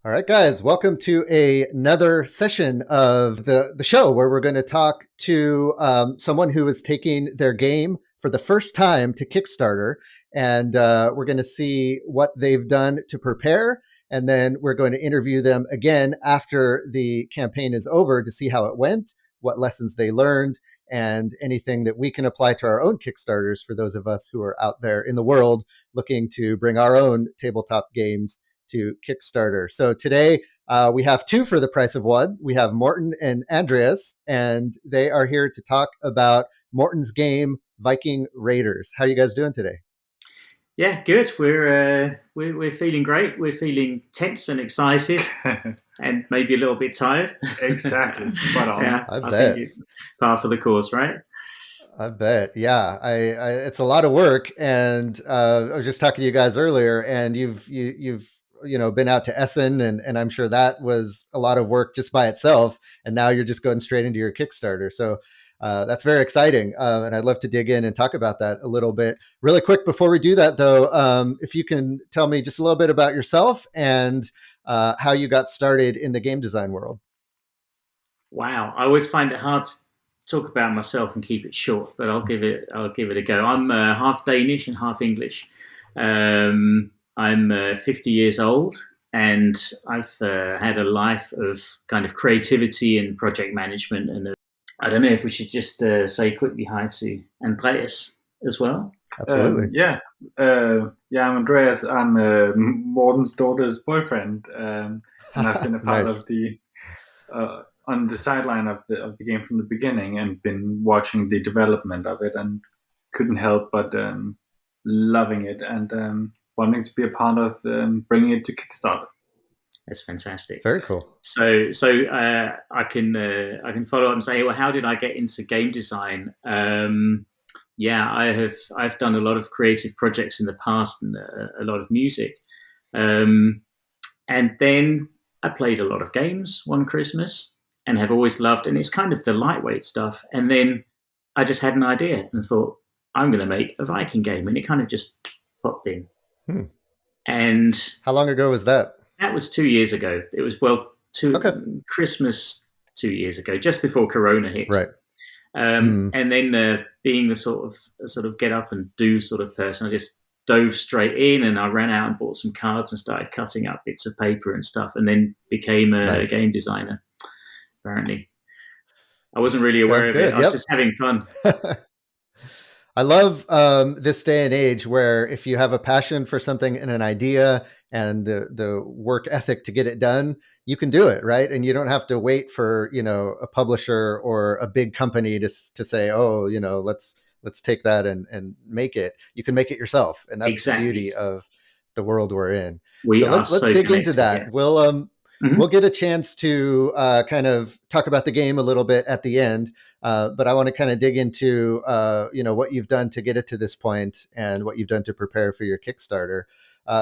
All right, guys, welcome to another session of the show where we're going to talk to someone who is taking their game for the first time to Kickstarter. And we're going to see what they've done to prepare. And then we're going to interview them again after the campaign is over to see how it went, what lessons they learned, and anything that we can apply to our own Kickstarters for those of us who are out there in the world looking to bring our own tabletop games to Kickstarter. So today we have two for the price of one. We have Morten and Andreas, and they are here to talk about Morten's game, Viking Raiders. How are you guys doing today? Yeah, good. We're feeling great. We're feeling tense and excited, and maybe a little bit tired. Exactly, spot on. Yeah, I I bet. think it's par for the course, right? I bet. Yeah, it's a lot of work, and I was just talking to you guys earlier, and you've been out to Essen, and I'm sure that was a lot of work just by itself, and now you're just going straight into your Kickstarter. So that's very exciting, and I'd love to dig in and talk about that a little bit. Really quick before we do that, though, if you can tell me just a little bit about yourself and how you got started in the game design world. Wow, I always find it hard to talk about myself and keep it short, but I'll give it a go. I'm half Danish and half English. I'm 50 years old, and I've had a life of kind of creativity and project management. And I don't know if we should just say quickly hi to Andreas as well. Absolutely. I'm Andreas. I'm Morten's daughter's boyfriend, and I've been a part Nice. of the on the sideline of the game from the beginning, and been watching the development of it, and couldn't help but loving it, and wanting to be a part of bringing it to Kickstarter. That's fantastic. Very cool. So I can follow up and say, well, how did I get into game design? Yeah, I've done a lot of creative projects in the past and a lot of music, and then I played a lot of games one Christmas and have always loved, and it's kind of the lightweight stuff. And then I just had an idea and thought, I'm going to make a Viking game, and it kind of just popped in. Hmm. And How long ago was that? that was 2 years ago. It was Okay. Christmas 2 years ago, just before Corona hit. Right. Mm. And then being the sort of get up and do sort of person, I just dove straight in, and I ran out and bought some cards and started cutting up bits of paper and stuff, and then became a Nice. game designer. Apparently, I wasn't really Sounds aware of it. good. I was Yep. just having fun. I love this day and age where if you have a passion for something and an idea and the work ethic to get it done, you can do it, right? And you don't have to wait for a publisher or a big company to say, oh, let's take that and make it. You can make it yourself, and that's the Exactly. beauty of the world we're in. We So are let's so dig into connected. that. Yeah. We'll get a chance to kind of talk about the game a little bit at the end. But I want to kind of dig into, what you've done to get it to this point and what you've done to prepare for your Kickstarter.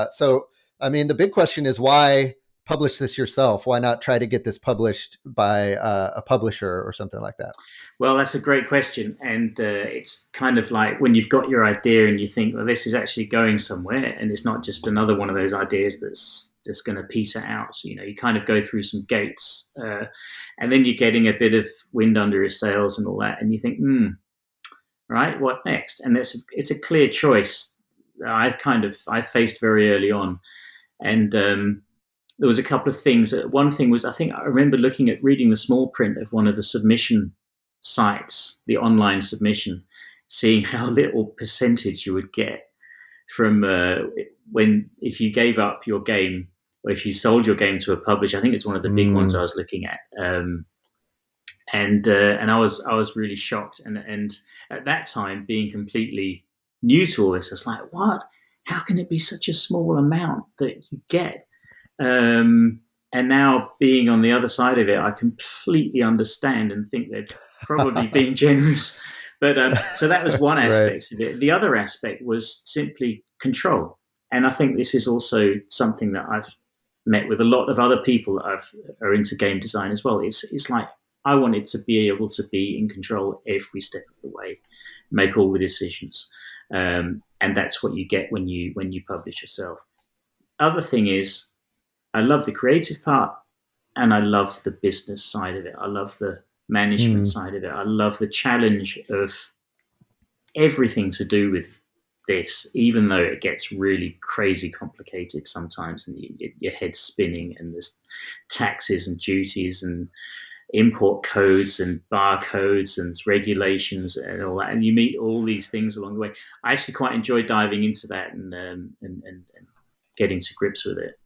So, I mean, the big question is why publish this yourself? Why not try to get this published by a publisher or something like that? Well, that's a great question, and it's kind of like when you've got your idea and you think, well, this is actually going somewhere, and it's not just another one of those ideas that's just going to peter out. So, you kind of go through some gates, and then you're getting a bit of wind under your sails and all that, and you think, right, what next? And it's a clear choice. I faced very early on, and there was a couple of things. One thing was, I think I remember reading the small print of one of the submission sites, the online submission, seeing how little percentage you would get from if you gave up your game or if you sold your game to a publisher. I think it's one of the big ones I was looking at, and I was really shocked. And at that time, being completely new to all this, I was like, what? How can it be such a small amount that you get? And now being on the other side of it, I completely understand and think they're probably being generous. But so that was one Right. aspect of it. The other aspect was simply control. And I think this is also something that I've met with a lot of other people that are into game design as well. It's like I wanted to be able to be in control every step of the way, make all the decisions, and that's what you get when you publish yourself. Other thing is, I love the creative part, and I love the business side of it. I love the management side of it. I love the challenge of everything to do with this, even though it gets really crazy complicated sometimes, and your head's spinning, and there's taxes and duties and import codes and barcodes and regulations and all that, and you meet all these things along the way. I actually quite enjoy diving into that and getting to grips with it.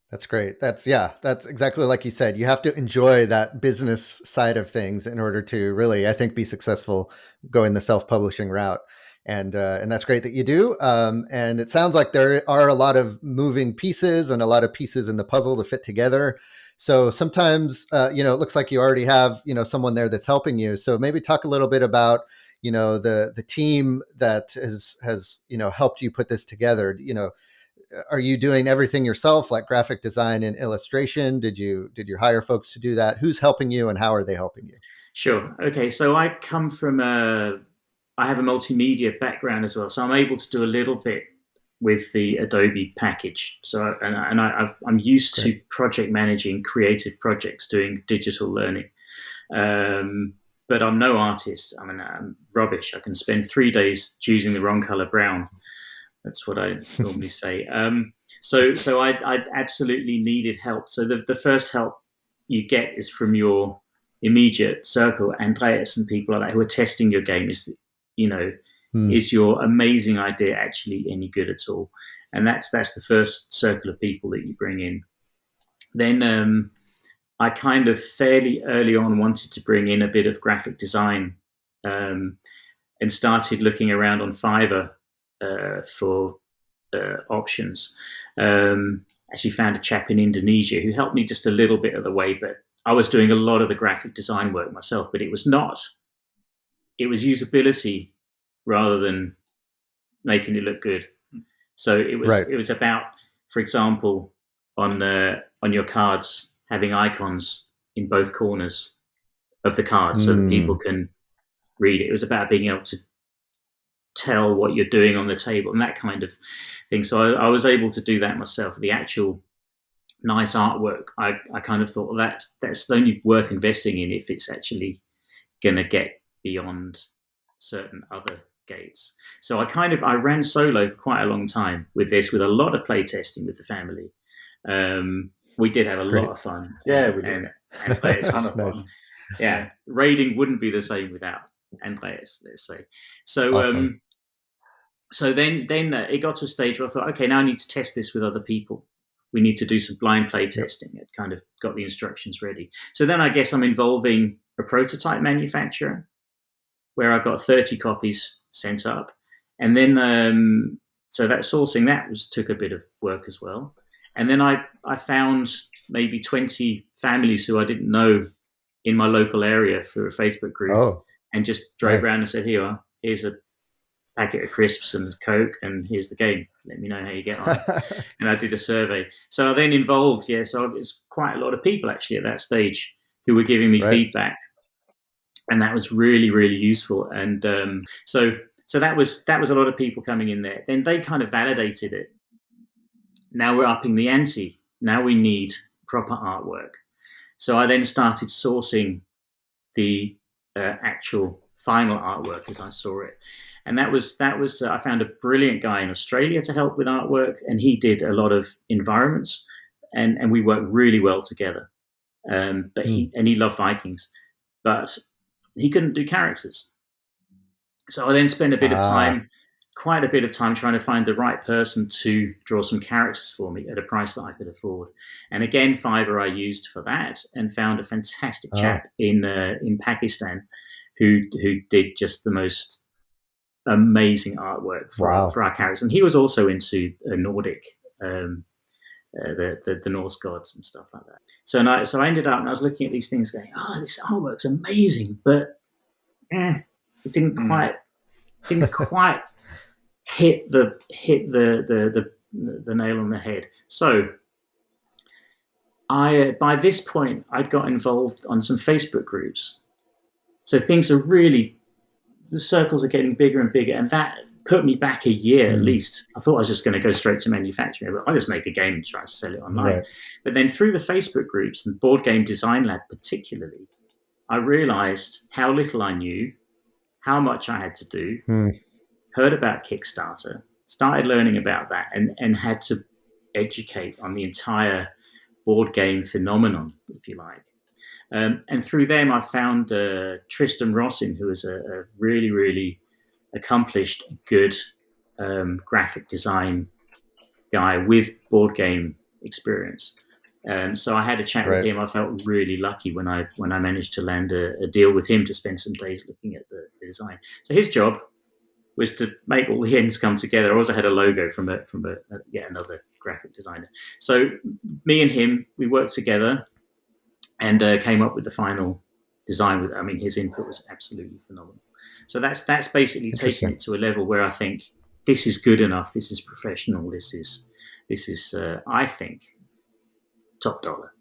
That's great. That's exactly like you said. You have to enjoy that business side of things in order to really, I think, be successful going the self-publishing route. And that's great that you do. And it sounds like there are a lot of moving pieces and a lot of pieces in the puzzle to fit together. So sometimes, it looks like you already have, someone there that's helping you. So maybe talk a little bit about, the team that has helped you put this together. Are you doing everything yourself, like graphic design and illustration? Did you hire folks to do that? Who's helping you, and how are they helping you? Sure. Okay. So I come from I have a multimedia background as well, so I'm able to do a little bit with the Adobe package. So I'm used to project managing creative projects, doing digital learning. But I'm no artist. I mean, I'm rubbish. I can spend 3 days choosing the wrong color brown. That's what I normally say. So I absolutely needed help. So the first help you get is from your immediate circle, Andreas and people like that who are testing your game. Is your amazing idea actually any good at all? And that's the first circle of people that you bring in. Then I kind of fairly early on wanted to bring in a bit of graphic design, and started looking around on Fiverr for options. Actually found a chap in Indonesia who helped me just a little bit of the way, but I was doing a lot of the graphic design work myself, but it was usability rather than making it look good. So it was about, for example, on your cards, having icons in both corners of the card so that people can read it. It was about being able to tell what you're doing on the table and that kind of thing. So I was able to do that myself. The actual nice artwork, I kind of thought, well, that's only worth investing in if it's actually going to get beyond certain other gates. So I ran solo for quite a long time with this, with a lot of play testing with the family. We did have a lot of fun. Yeah, we did. And Andreas was nice. Yeah, raiding wouldn't be the same without Andreas, let's say. So awesome. So then it got to a stage where I thought, okay, now I need to test this with other people. We need to do some blind play testing. It kind of got the instructions ready. So then I guess I'm involving a prototype manufacturer where I got 30 copies sent up. And then, so that sourcing, took a bit of work as well. And then I found maybe 20 families who I didn't know in my local area through a Facebook group, and just drove around and said, here's a packet of crisps and Coke, and here's the game. Let me know how you get on. And I did a survey. So I then involved, so it was quite a lot of people actually at that stage who were giving me feedback. And that was really, really useful. And so that was a lot of people coming in there. Then they kind of validated it. Now we're upping the ante. Now we need proper artwork. So I then started sourcing the actual final artwork as I saw it. And that was I found a brilliant guy in Australia to help with artwork, and he did a lot of environments, and we worked really well together. But he loved Vikings, but he couldn't do characters. So I then spent quite a bit of time trying to find the right person to draw some characters for me at a price that I could afford. And again, Fiverr I used for that, and found a fantastic chap in Pakistan who did just the most amazing artwork for our characters. And he was also into Nordic, the Norse gods and stuff like that. So I ended up, and I was looking at these things going, this artwork's amazing, but it didn't quite hit the nail on the head. So by this point I'd got involved on some Facebook groups. So things are really, the circles are getting bigger and bigger, and that put me back a year at Mm. least. I thought I was just going to go straight to manufacturing, but I just make a game and try to sell it online. Right. But then through the Facebook groups and Board Game Design Lab particularly, I realized how little I knew, how much I had to do, heard about Kickstarter, started learning about that, and had to educate on the entire board game phenomenon, if you like. And through them, I found Tristan Rossin, who is a really, really accomplished, good graphic design guy with board game experience. So I had a chat with him. I felt really lucky when I managed to land a deal with him to spend some days looking at the design. So his job was to make all the ends come together. I also had a logo from yet another graphic designer. So me and him, we worked together and came up with the final design. I mean, his input was absolutely phenomenal. So that's basically taking it to a level where I think this is good enough. This is professional. This is I think top dollar.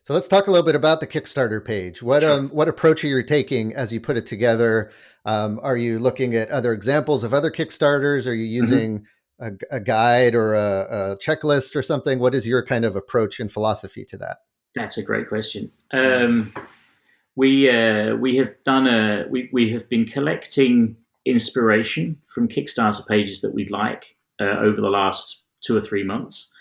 So let's talk a little bit about the Kickstarter page. What approach are you taking as you put it together? Are you looking at other examples of other Kickstarters? Are you using a guide or a checklist or something? What is your kind of approach and philosophy to that? That's a great question. We have been collecting inspiration from Kickstarter pages that we like over the last 2 or 3 months.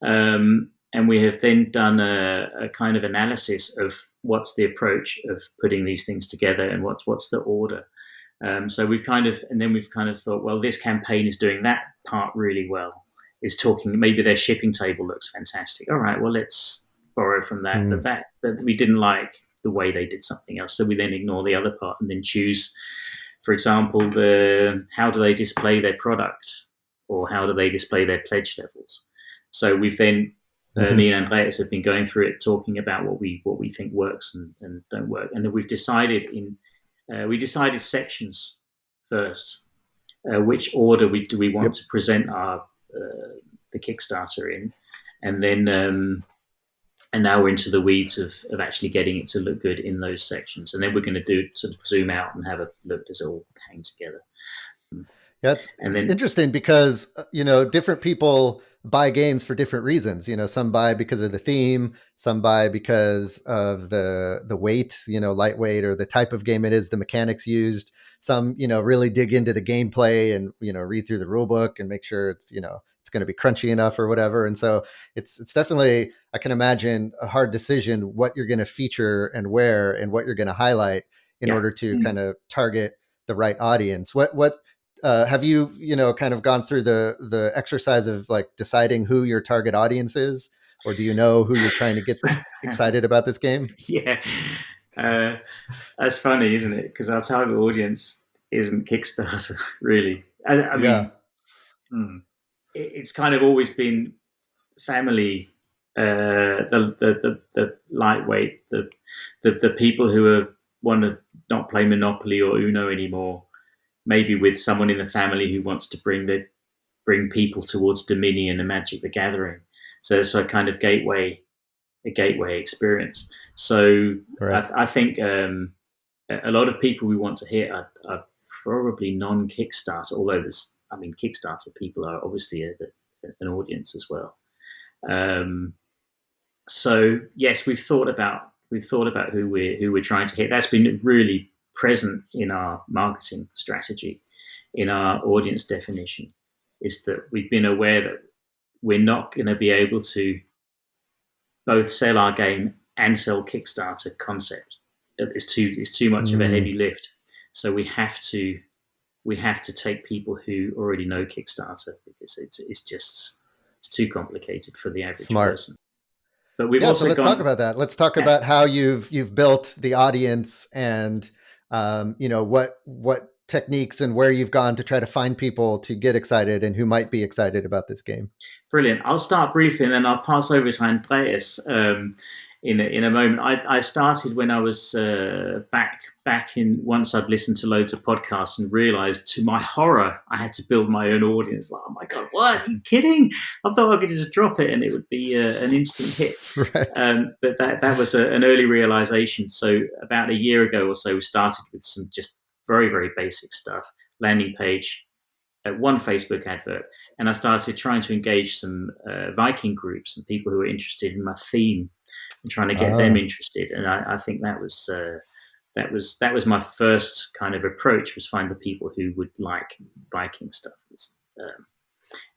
And we have then done a kind of analysis of what's the approach of putting these things together and what's the order. So we've kind of thought, well, this campaign is doing that part really well. Is talking, maybe their shipping table looks fantastic. All right, well, let's borrow from that. But we didn't like the way they did something else. So we then ignore the other part and then choose, for example, how do they display their product, or how do they display their pledge levels. So we've then me and Andreas have been going through it, talking about what we think works and don't work, and then we've decided sections first. Which order do we want to present our the Kickstarter in, and then and now we're into the weeds of actually getting it to look good in those sections, and then we're going to sort of zoom out and have a look. Does it all hang together? Yeah, it's interesting because different people buy games for different reasons. Some buy because of the theme, some buy because of the weight, lightweight, or the type of game it is, the mechanics used. Some really dig into the gameplay and read through the rule book and make sure it's it's going to be crunchy enough or whatever. And so it's definitely, I can imagine, a hard decision what you're going to feature and where and what you're going to highlight in order to kind of target the right audience. What have you kind of gone through the exercise of like deciding who your target audience is, or do you know who you're trying to get excited about this game? Yeah, that's funny, isn't it? Because our target audience isn't Kickstarter, really. I mean, it's kind of always been family, the lightweight, the people who want to not play Monopoly or Uno anymore. Maybe with someone in the family who wants to bring people towards Dominion and Magic the Gathering. So it's a kind of gateway experience. So I think a lot of people we want to hit are probably non-Kickstarter, although Kickstarter people are obviously an audience as well. So yes, we've thought about who we're trying to hit. That's been really present in our marketing strategy, in our audience definition, is that we've been aware that we're not going to be able to both sell our game and sell Kickstarter concept. It's too much of a heavy lift. So we have to take people who already know Kickstarter, because it's too complicated for the average person. But we've also let's talk about that. Let's talk about how you've built the audience and what techniques and where you've gone to try to find people to get excited and who might be excited about this game. Brilliant. I'll start briefly and then I'll pass over to Andreas in a moment. I started when I was back in, once I'd listened to loads of podcasts and realized, to my horror, I had to build my own audience. Like, oh my God, what? Are you kidding? I thought I could just drop it and it would be an instant hit. Right. But that was an early realization. So about a year ago or so, we started with some just very, very basic stuff. landing page, one Facebook advert, and I started trying to engage some Viking groups and people who were interested in my theme and trying to get them interested. And I think that was my first kind of approach, was find the people who would like Viking stuff.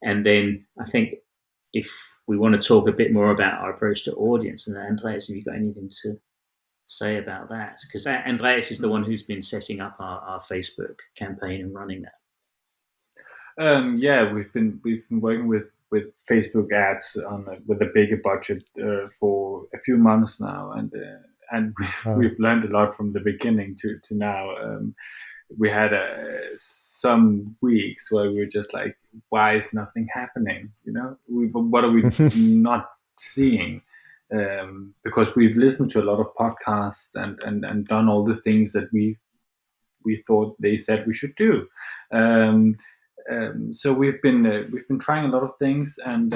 And then I think if we want to talk a bit more about our approach to audience, and Andreas, have you got anything to say about that? Because Andreas is the one who's been setting up our Facebook campaign and running that. Yeah, we've been working with Facebook ads with a bigger budget for a few months now, and we've learned a lot from the beginning to now. We had some weeks where we were just like, why is nothing happening? What are we not seeing? Because we've listened to a lot of podcasts and done all the things that we thought they said we should do. So we've been trying a lot of things and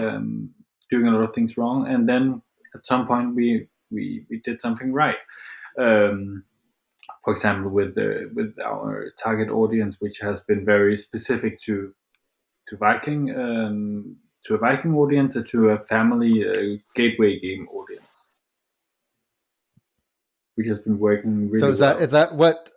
doing a lot of things wrong, and then at some point we did something right. For example, with our target audience, which has been very specific to Viking, to a Viking audience, or to a family gateway game audience, which has been working really well. So is that what?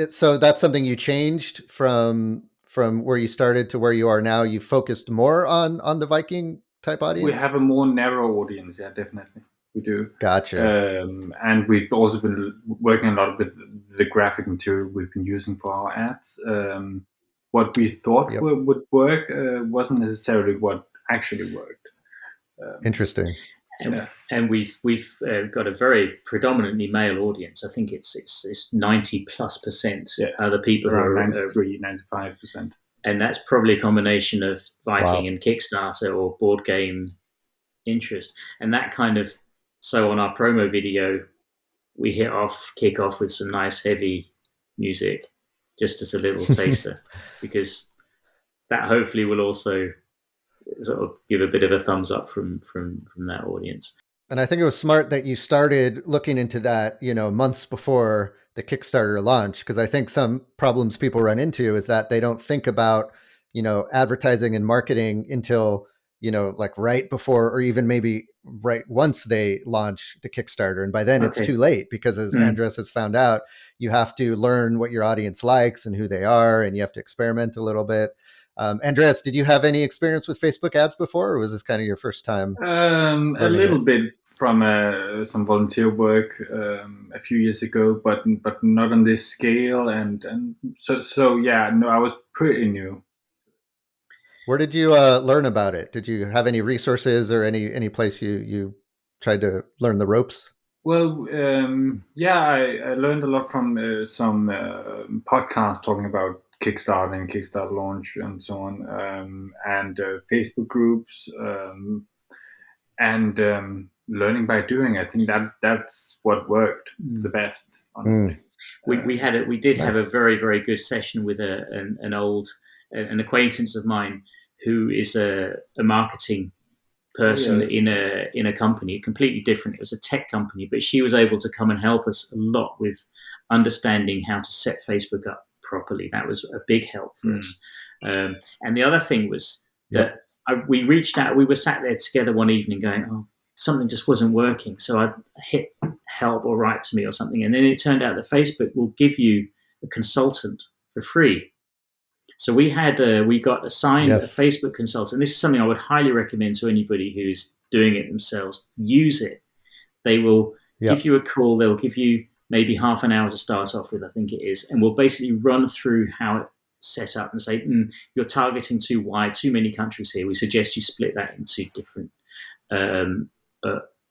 So that's something you changed from where you started to where you are now. You focused more on the Viking type audience. We have a more narrow audience, yeah, definitely. We do. Gotcha. And we've also been working a lot with the graphic material we've been using for our ads. What we thought would work wasn't necessarily what actually worked. Interesting. And we've got a very predominantly male audience. I think it's 90+% are the people who are 93-95%. And that's probably a combination of Viking and Kickstarter or board game interest. And that kind of, so on our promo video, we kick off with some nice heavy music, just as a little taster, because that hopefully will also sort of give a bit of a thumbs up from that audience. And I think it was smart that you started looking into that, months before the Kickstarter launch, because I think some problems people run into is that they don't think about, advertising and marketing until, like right before, or even maybe right once they launch the Kickstarter. And by then it's too late, because as Andreas has found out, you have to learn what your audience likes and who they are, and you have to experiment a little bit. Andreas, did you have any experience with Facebook ads before, or was this kind of your first time? A little bit from some volunteer work a few years ago, but not on this scale, and so yeah, no, I was pretty new. Where did you learn about it? Did you have any resources or any place you tried to learn the ropes? Well, yeah, I learned a lot from some podcasts talking about Kickstarter and Kickstarter launch and so on, and Facebook groups, and learning by doing. I think that's what worked the best, honestly. We did have a very, very good session with an acquaintance of mine who is a marketing person in a company, completely different. It was a tech company, but she was able to come and help us a lot with understanding how to set Facebook up properly. That was a big help for us. And the other thing was that we reached out. We were sat there together one evening going, oh, something just wasn't working. So I hit help or write to me or something. And then it turned out that Facebook will give you a consultant for free. So we got assigned a Facebook consultant. This is something I would highly recommend to anybody who's doing it themselves. Use it. They will give you a call. They'll give you maybe half an hour to start off with, I think it is. And we'll basically run through how it's set up and say, you're targeting too wide, too many countries here. We suggest you split that into different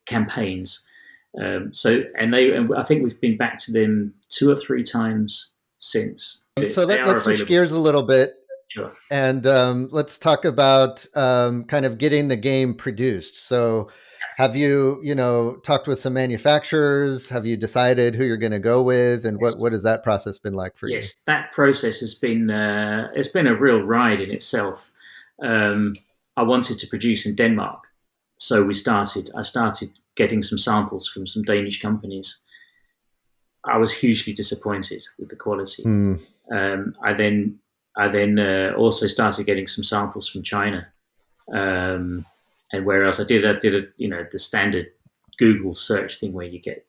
campaigns. I think we've been back to them 2 or 3 times since. So let's switch gears a little bit. Sure. And let's talk about kind of getting the game produced. So have you, talked with some manufacturers? Have you decided who you're going to go with? And what has that process been like for you? Yes, that process has been, it's been a real ride in itself. I wanted to produce in Denmark. So I started getting some samples from some Danish companies. I was hugely disappointed with the quality. I then I then also started getting some samples from China, and where else I did a the standard Google search thing where you get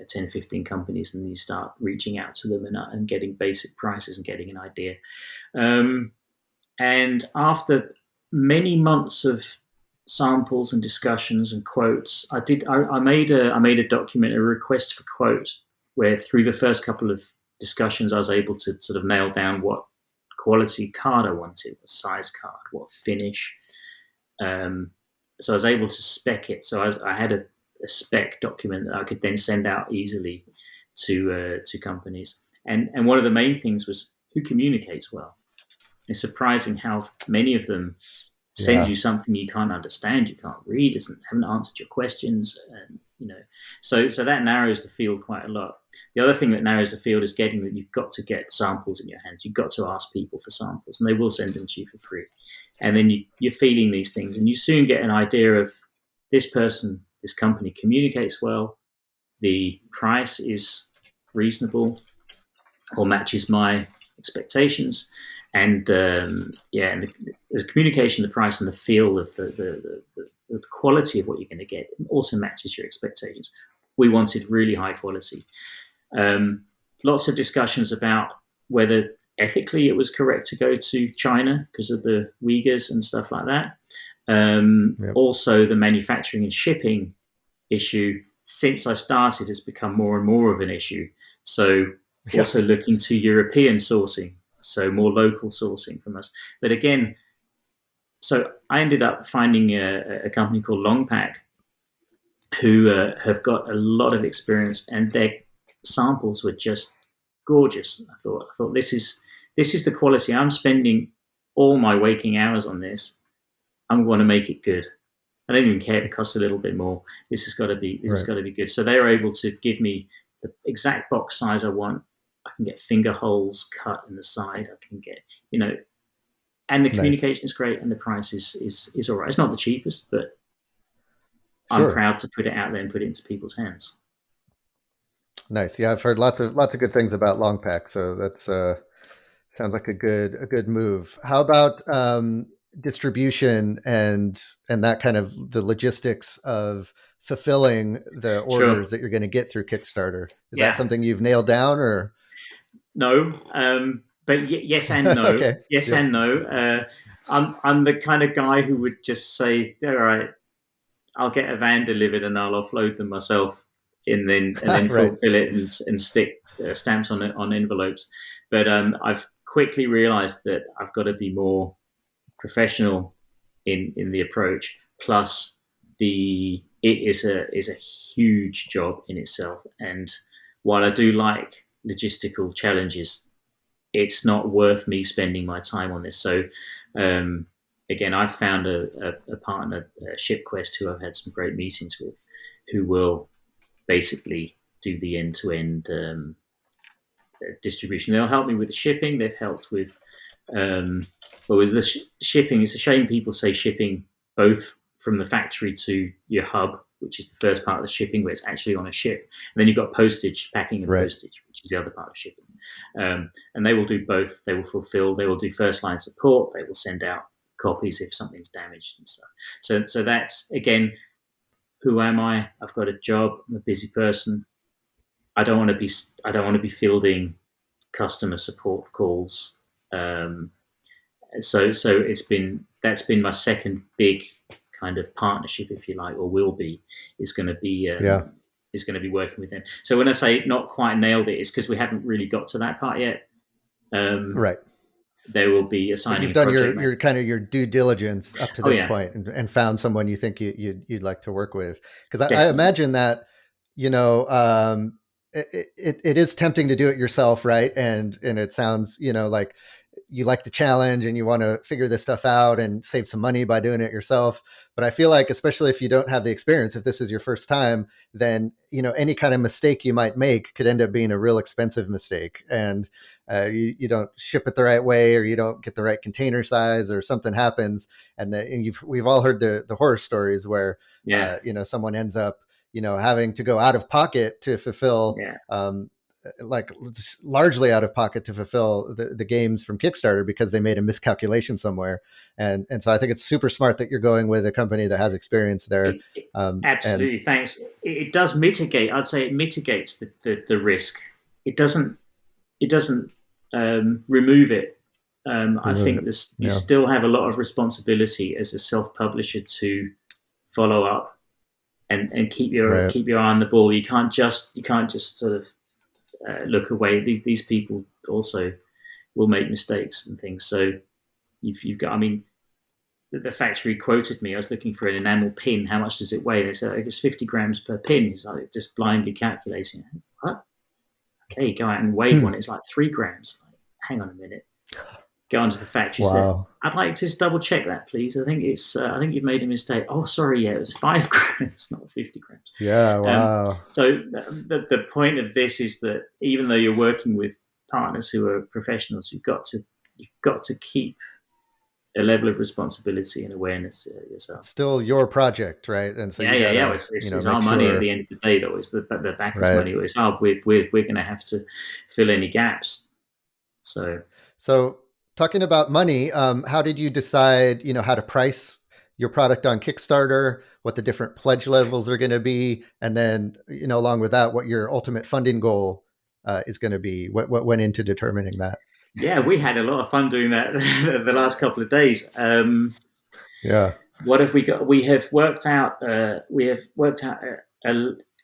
10, 15 companies and you start reaching out to them and getting basic prices and getting an idea. And after many months of samples and discussions and quotes, I made a document, a request for quote, where through the first couple of discussions I was able to sort of nail down what quality card I wanted, what size card, what finish. So I was able to spec it. So I had a spec document that I could then send out easily to companies. And one of the main things was who communicates well. It's surprising how many of them send you something you can't understand, you can't read, haven't answered your questions, and so that narrows the field quite a lot. The other thing that narrows the field is getting that you've got to get samples in your hands. You've got to ask people for samples, and they will send them to you for free. And then you're feeling these things, and you soon get an idea of this person, this company communicates well, the price is reasonable or matches my expectations. And and the communication, the price, and the feel of the quality of what you're going to get also matches your expectations. We wanted really high quality. Lots of discussions about whether ethically it was correct to go to China because of the Uyghurs and stuff like that. Also, the manufacturing and shipping issue since I started has become more and more of an issue. So also looking to European sourcing. So more local sourcing from us. But again, so I ended up finding a company called Longpack who have got a lot of experience, and their samples were just gorgeous. I thought this is the quality. I'm spending all my waking hours on this. I'm going to make it good. I don't even care if it costs a little bit more. This has got to be good. So they were able to give me the exact box size I want. I can get finger holes cut in the side. I can get, and the communication is great, and the price is all right. It's not the cheapest, but I'm proud to put it out there and put it into people's hands. Nice. Yeah, I've heard lots of good things about Longpack, so that's sounds like a good move. How about distribution and that kind of the logistics of fulfilling the orders that you're going to get through Kickstarter? Is that something you've nailed down, or no? But yes and no. Okay. Yes and no. I'm the kind of guy who would just say, all right, I'll get a van delivered and I'll offload them myself, and then fulfill it and stick stamps on envelopes. But I've quickly realized that I've got to be more professional in the approach. Plus, it is a huge job in itself. And while I do like logistical challenges, it's not worth me spending my time on this. So again, I've found a partner, ShipQuest, who I've had some great meetings with, who will basically do the end-to-end distribution. They'll help me with the shipping. They've helped with shipping. It's a shame people say shipping both from the factory to your hub, which is the first part of the shipping, where it's actually on a ship. And then you've got postage, packing and postage, which is the other part of shipping. And they will do both. They will fulfill. They will do first line support. They will send out copies if something's damaged and stuff. So that's, again, who am I? I've got a job. I'm a busy person. I don't want to be fielding customer support calls. So that's been my second big kind of partnership, if you like, or will be, is going to be working with them. So when I say not quite nailed it, it's because we haven't really got to that part yet. Right. There will be assigning. You've done your kind of your due diligence up to this point and found someone you think you'd like to work with. Because I imagine that, it is tempting to do it yourself, right? And it sounds, like you like the challenge and you want to figure this stuff out and save some money by doing it yourself. But I feel like, especially if you don't have the experience, if this is your first time, then, any kind of mistake you might make could end up being a real expensive mistake. And you don't ship it the right way, or you don't get the right container size, or something happens. And we've all heard the horror stories where, someone ends up, having to go out of pocket to fulfill like largely out of pocket to fulfill the games from Kickstarter because they made a miscalculation somewhere. And so I think it's super smart that you're going with a company that has experience there. Absolutely, thanks. It does mitigate. I'd say it mitigates the risk. It doesn't remove it. I think you still have a lot of responsibility as a self-publisher to follow up and keep your eye on the ball. You can't just sort of look away. These people also will make mistakes and things. So you've got. I mean, the factory quoted me. I was looking for an enamel pin. How much does it weigh? They said it's 50 grams per pin. So I just blindly calculating. What? Okay, go out and weigh one. It's like 3 grams. Like, hang on a minute. Go onto the factory. Wow. I'd like to just double check that, please. I think you've made a mistake. Oh, sorry. Yeah, it was 5 grams, not 50 grams. Yeah. Wow. So the point of this is that even though you're working with partners who are professionals, you've got to keep a level of responsibility and awareness yourself. Still your project, right? And so it's our money at the end of the day. Though it's the backers' money. It's we're going to have to fill any gaps. So talking about money, how did you decide, how to price your product on Kickstarter, what the different pledge levels are going to be, and then, along with that, what your ultimate funding goal is going to be? What went into determining that? Yeah, we had a lot of fun doing that the last couple of days. What have we got? We have worked out a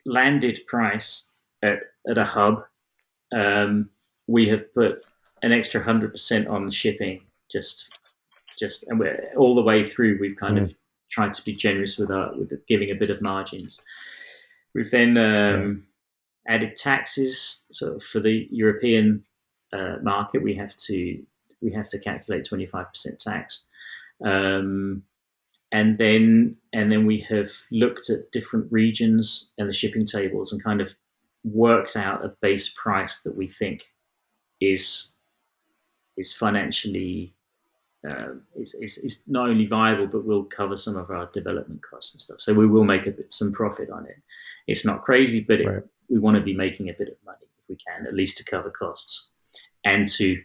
landed price at a hub. We have put an extra 100% on shipping, just, and we're all the way through. We've kind of tried to be generous with giving a bit of margins. We've then added taxes. So for the European market, we have to calculate 25% tax, and then we have looked at different regions and the shipping tables and kind of worked out a base price that we think is financially is not only viable but will cover some of our development costs and stuff. So we will make some profit on it. It's not crazy, but we want to be making a bit of money if we can, at least to cover costs and to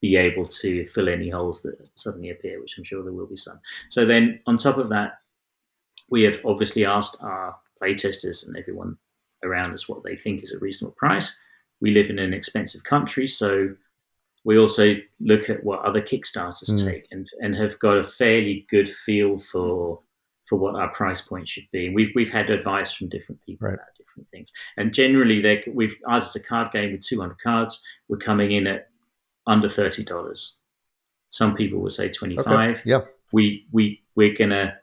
be able to fill any holes that suddenly appear, which I'm sure there will be some. So then on top of that, we have obviously asked our playtesters and everyone around us what they think is a reasonable price. We live in an expensive country, so we also look at what other Kickstarters take and have got a fairly good feel for what our price point should be. And we've had advice from different people about different things. And generally, ours is a card game with 200 cards. We're coming in at under $30. Some people will say 25. Okay. Yep. We're gonna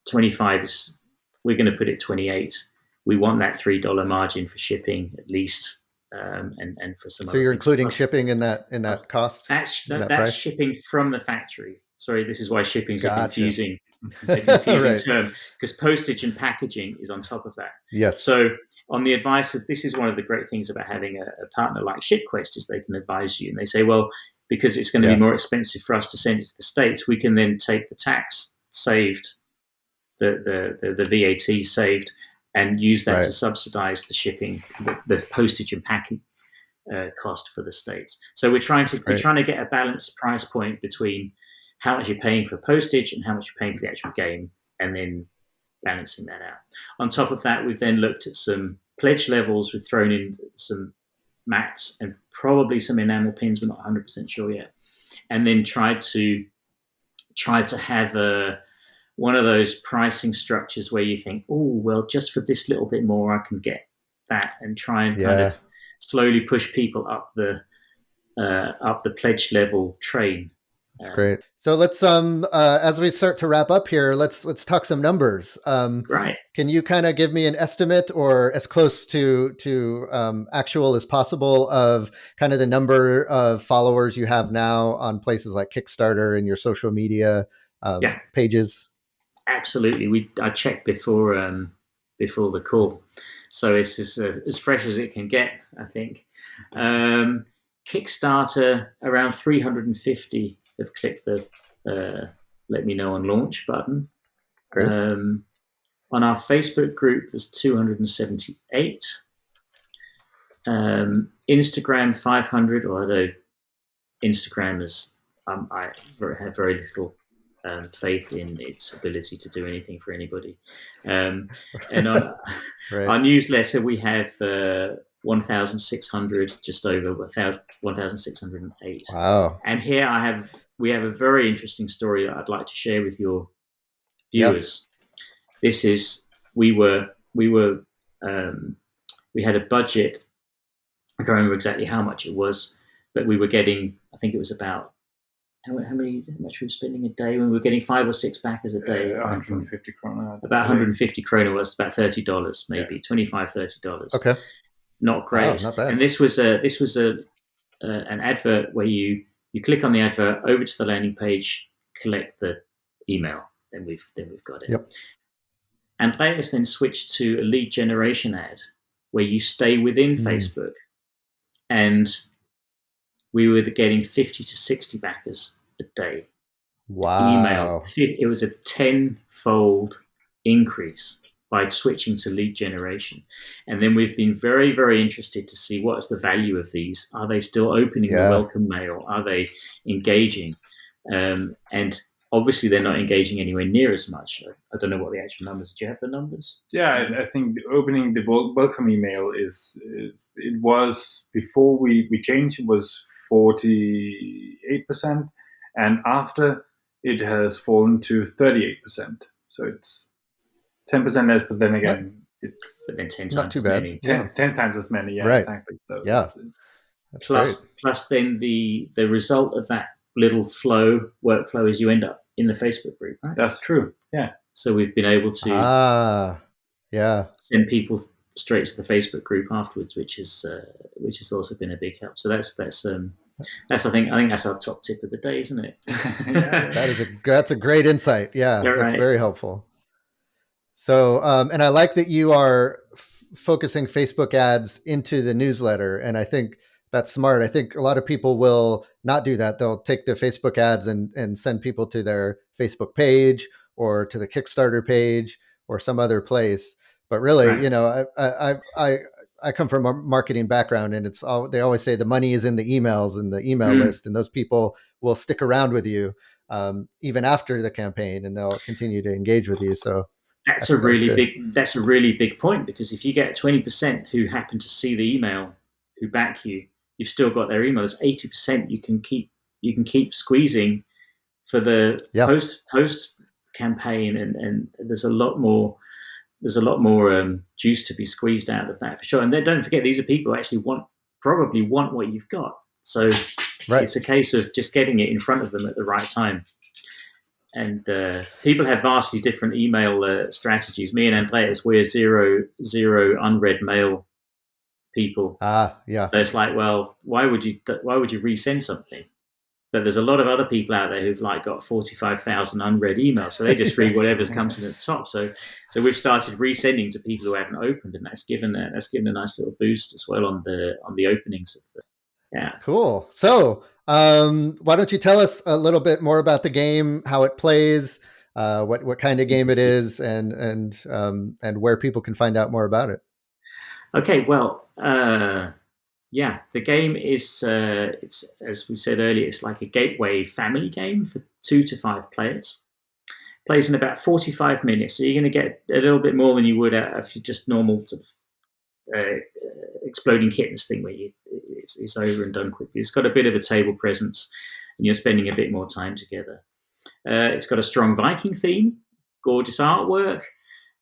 25 is we're gonna put it 28. We want that $3 margin for shipping at least. And for some. So you're including shipping in that cost. That's shipping from the factory. Sorry, this is why shipping is a confusing term, because postage and packaging is on top of that. Yes. So on the advice of this is one of the great things about having a partner like ShipQuest is they can advise you and they say, well, because it's going to be more expensive for us to send it to the States, we can then take the tax saved, the VAT saved, and use that to subsidize the shipping, the postage and packing cost for the States. So we're trying to get a balanced price point between how much you're paying for postage and how much you're paying for the actual game, and then balancing that out. On top of that, we've then looked at some pledge levels. We've thrown in some mats and probably some enamel pins. We're not 100% sure yet. And then tried to have one of those pricing structures where you think, oh, well, just for this little bit more, I can get that, and try and kind of slowly push people up the pledge level train. That's great. So let's as we start to wrap up here, let's talk some numbers. Right. Can you kind of give me an estimate, or as close to actual as possible, of kind of the number of followers you have now on places like Kickstarter and your social media pages? Absolutely. I checked before the call, so it's as fresh as it can get, I think. Kickstarter, around 350 have clicked the let me know on launch button. Great. On our Facebook group, there's 278. Instagram 500, although Instagram is I have very little faith in its ability to do anything for anybody. And on Right. our newsletter, we have 1,600, just over 1,608. Wow. And here we have a very interesting story that I'd like to share with your viewers. Yep. This is we had a budget. I can't remember exactly how much it was, but we were getting, I think it was about how much we were spending a day when we were getting 5 or 6 backers a day. 150 krona. About 150 krona was about $30, maybe $25-$30. Okay. Not great. Wow, not bad. And this was an advert where you click on the advert, over to the landing page, collect the email, then we've got it. Yep. And Andreas then switched to a lead generation ad where you stay within Facebook, and we were getting 50 to 60 backers a day. Wow. Emails. It was a 10-fold increase by switching to lead generation. And then we've been very, very interested to see what's the value of these. Are they still opening the welcome mail? Are they engaging? And obviously they're not engaging anywhere near as much. I don't know what the actual numbers. Do you have the numbers? Yeah, I think opening the welcome email it was, before we changed, it was 48%, and after it has fallen to 38%. So it's 10% less, but then again, it's 10 times not too bad. Many. 10 times as many. Yeah, right. Exactly. So yeah. Plus then the result of that little workflow is you end up in the Facebook group, right? That's true. Yeah. So we've been able to send people straight to the Facebook group afterwards, which has also been a big help. So that's I think that's our top tip of the day, isn't it? That's a great insight. Yeah, that's very helpful. So and I like that you are focusing Facebook ads into the newsletter, and I think that's smart. I think a lot of people will not do that. They'll take their Facebook ads and send people to their Facebook page or to the Kickstarter page or some other place. But really, I come from a marketing background, and they always say the money is in the emails and the email list, and those people will stick around with you even after the campaign, and they'll continue to engage with you. So that's a really big point, because if you get 20% who happen to see the email, who back you, you've still got their email. There's 80% you can keep squeezing for the post campaign, and there's a lot more juice to be squeezed out of that for sure. And then don't forget, these are people who actually probably want what you've got. So it's a case of just getting it in front of them at the right time. And people have vastly different email strategies. Me and Andreas, we're zero unread mail people. So it's like, well, why would you resend something? But there's a lot of other people out there who've got 45,000 unread emails, so they just read whatever comes in at the top. So we've started resending to people who haven't opened, and that's given a nice little boost as well on the openings of the. Yeah. Cool. So why don't you tell us a little bit more about the game, how it plays, what kind of game it is, and where people can find out more about it. Okay. Well. The game is, it's, as we said earlier, it's like a gateway family game for 2 to 5 players. Plays in about 45 minutes, so you're going to get a little bit more than you would if you just normal sort of exploding kittens thing where it's over and done quickly. It's got a bit of a table presence, and you're spending a bit more time together. It's got a strong Viking theme, gorgeous artwork,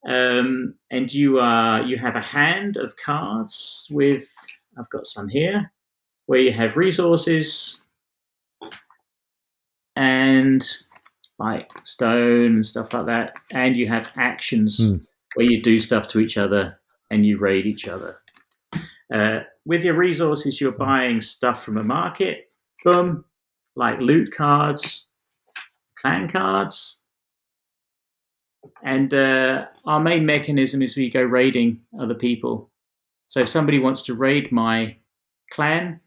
and you have a hand of cards with. I've got some here where you have resources and like stone and stuff like that. And you have actions where you do stuff to each other and you raid each other. With your resources, you're buying stuff from a market. Boom. Like loot cards, clan cards. And our main mechanism is we go raiding other people. So if somebody wants to raid my clan,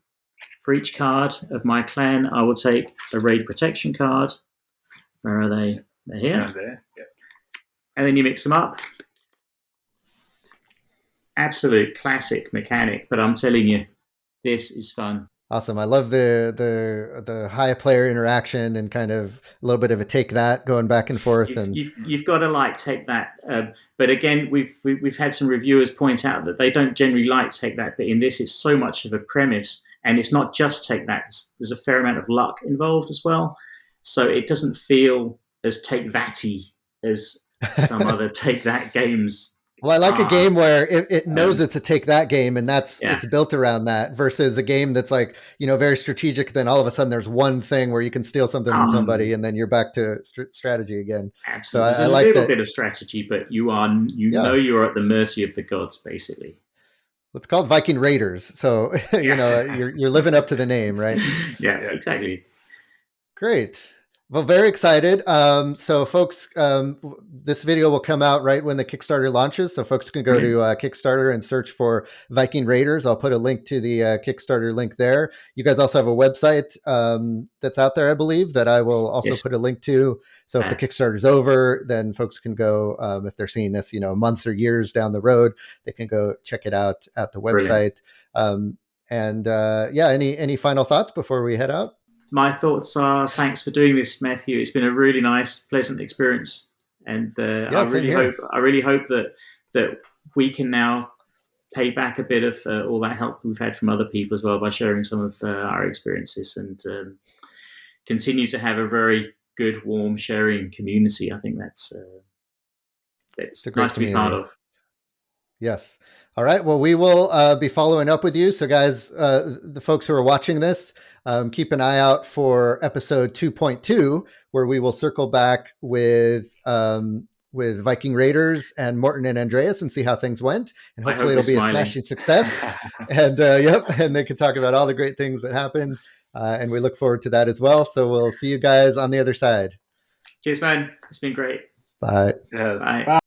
for each card of my clan, I will take a raid protection card. Where are they? They're here. There. Yeah. And then you mix them up. absolute classic mechanic, but I'm telling you, this is fun. Awesome. I love the high player interaction and kind of a little bit of a take that going back and forth. You've got to like take that. But again, we've had some reviewers point out that they don't generally like take that. But in this, it's so much of a premise, and it's not just take that. There's a fair amount of luck involved as well, so it doesn't feel as take that-y as some other take that games. Well, I like a game where it knows it's a take that game, and it's built around that, versus a game that's like, very strategic. Then all of a sudden there's one thing where you can steal something from somebody, and then you're back to strategy again. Absolutely. So there's a little bit of strategy, but know you're at the mercy of the gods, basically. It's called Viking Raiders, so you're living up to the name, right? Yeah, exactly. Great. Well, very excited. So folks, this video will come out right when the Kickstarter launches. So folks can go to Kickstarter and search for Viking Raiders. I'll put a link to the Kickstarter link there. You guys also have a website that's out there, I believe, that I will also put a link to. So if the Kickstarter's over, then folks can go, if they're seeing this, months or years down the road, they can go check it out at the website. Any final thoughts before we head out? My thoughts are, thanks for doing this, Matthew. It's been a really nice, pleasant experience, and I really hope that we can now pay back a bit of all that help we've had from other people as well by sharing some of our experiences, and continue to have a very good, warm, sharing community. I think that's nice to be part of. Yes. All right. Well, we will be following up with you. So guys, the folks who are watching this, keep an eye out for episode 2.2, where we will circle back with Viking Raiders and Morten and Andreas and see how things went. And hopefully it'll be a smashing success. And and they can talk about all the great things that happened. And we look forward to that as well. So we'll see you guys on the other side. Cheers, man. It's been great. Bye. Yes. Bye.